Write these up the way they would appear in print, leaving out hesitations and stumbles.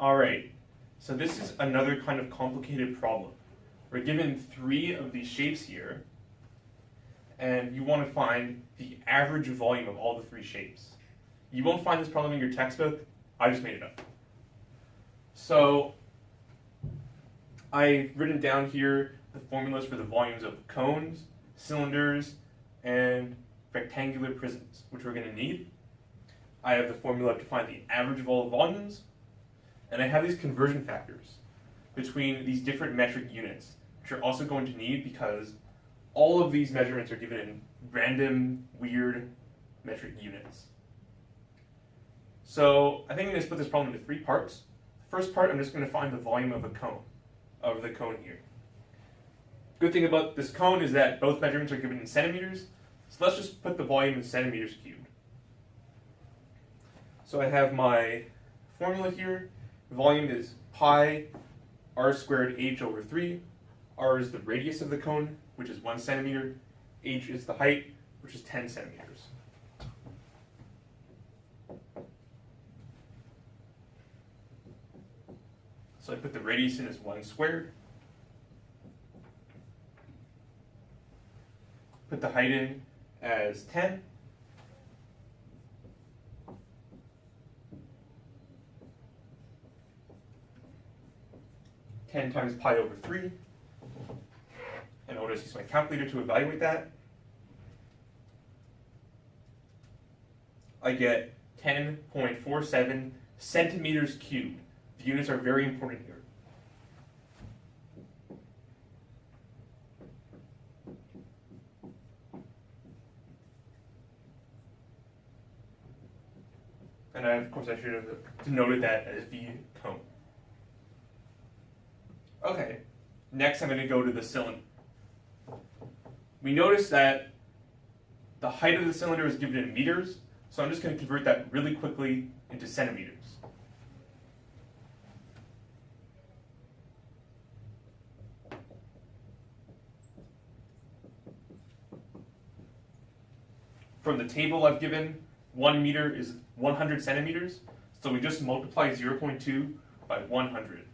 Alright, so this is another kind of complicated problem. We're given three of these shapes here, and you want to find the average volume of all the three shapes. You won't find this problem in your textbook, I just made it up. So, I've written down here the formulas for the volumes of cones, cylinders, and rectangular prisms, which we're going to need. I have the formula to find the average of all the volumes, and I have these conversion factors between these different metric units, which you're also going to need because all of these measurements are given in random, weird metric units. So I think I'm going to split this problem into three parts. The first part, I'm just going to find the volume of the cone here. Good thing about this cone is that both measurements are given in centimeters, so let's just put the volume in centimeters cubed. So I have my formula here. The volume is pi r squared h over 3. R is the radius of the cone, which is 1 centimeter. H is the height, which is 10 centimeters. So I put the radius in as 1 squared. Put the height in as 10. Ten times pi over 3. And I'll just use my calculator to evaluate that. I get 10.47 centimeters cubed. The units are very important here. And of course I should have denoted that as the cone. Okay, next I'm going to go to the cylinder. We notice that the height of the cylinder is given in meters, so I'm just going to convert that really quickly into centimeters. From the table I've given, 1 meter is 100 centimeters, so we just multiply 0.2 by 100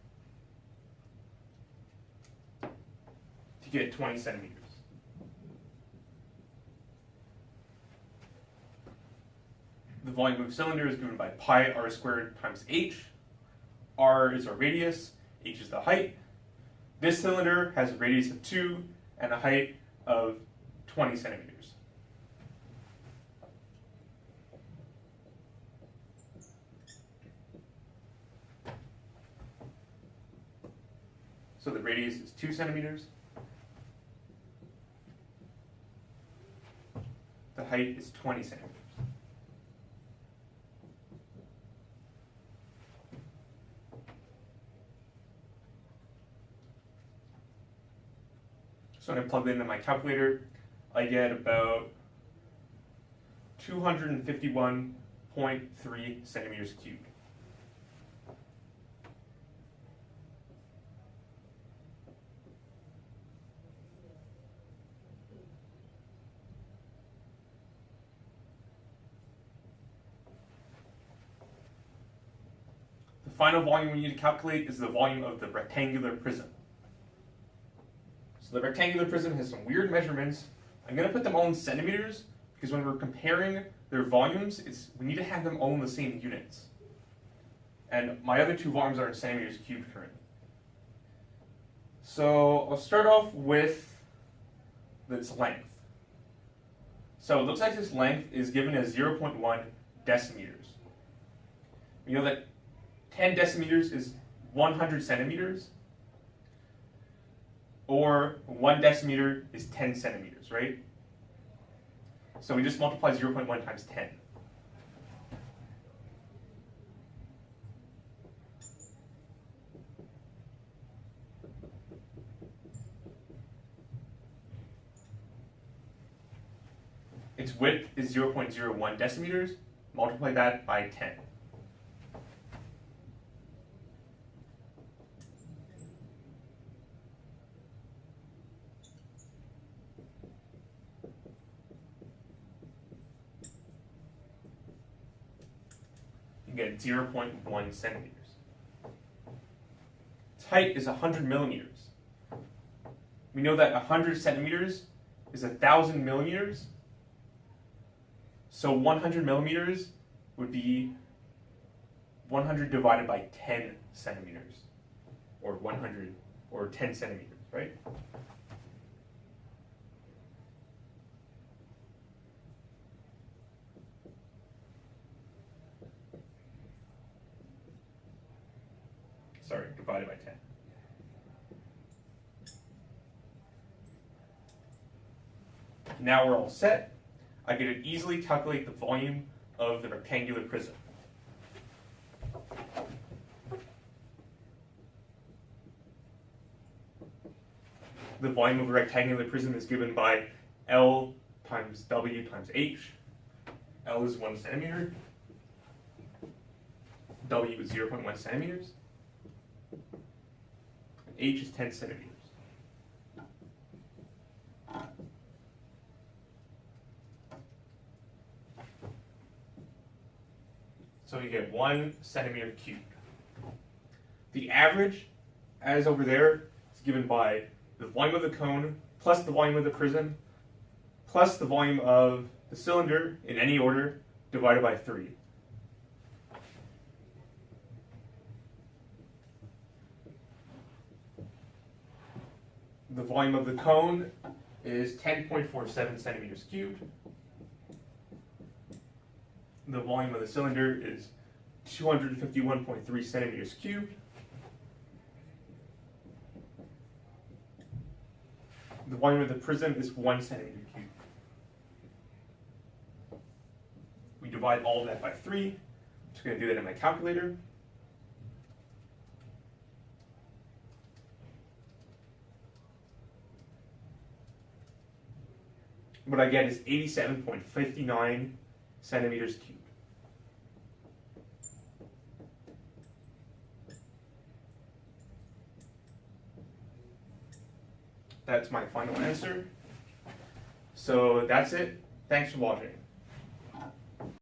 to get 20 centimeters. The volume of the cylinder is given by pi r squared times h. R is our radius, h is the height. This cylinder has a radius of 2 and a height of 20 centimeters. So the radius is 2 centimeters. The height is 20 centimeters. So when I plug that into my calculator, I get about 251.3 centimeters cubed. The final volume we need to calculate is the volume of the rectangular prism. So the rectangular prism has some weird measurements. I'm going to put them all in centimeters because when we're comparing their volumes, we need to have them all in the same units. And my other two volumes are in centimeters cubed currently. So I'll start off with its length. So it looks like this length is given as 0.1 decimeters. We know that 10 decimeters is 100 centimeters, or 1 decimeter is 10 centimeters, right? So we just multiply 0.1 times 10. Its width is 0.01 decimeters. Multiply that by 10. You get 0.1 centimeters. height is 100 millimeters. We know that 100 centimeters is 1,000 millimeters. So 100 millimeters would be 100 divided by 10 centimeters, or 100, or 10 centimeters, right? Sorry, divided by 10. Now we're all set. I can easily calculate the volume of the rectangular prism. The volume of a rectangular prism is given by L times W times H. L is 1 centimeter. W is 0.1 centimeters. And H is 10 centimeters. So you get 1 centimeter cubed. The average, as over there, is given by the volume of the cone plus the volume of the prism plus the volume of the cylinder in any order divided by 3. The volume of the cone is 10.47 centimeters cubed. The volume of the cylinder is 251.3 centimeters cubed. The volume of the prism is 1 centimeter cubed. We divide all of that by 3. I'm just going to do that in my calculator. What I get is 87.59 centimeters cubed. That's my final answer. So that's it. Thanks for watching.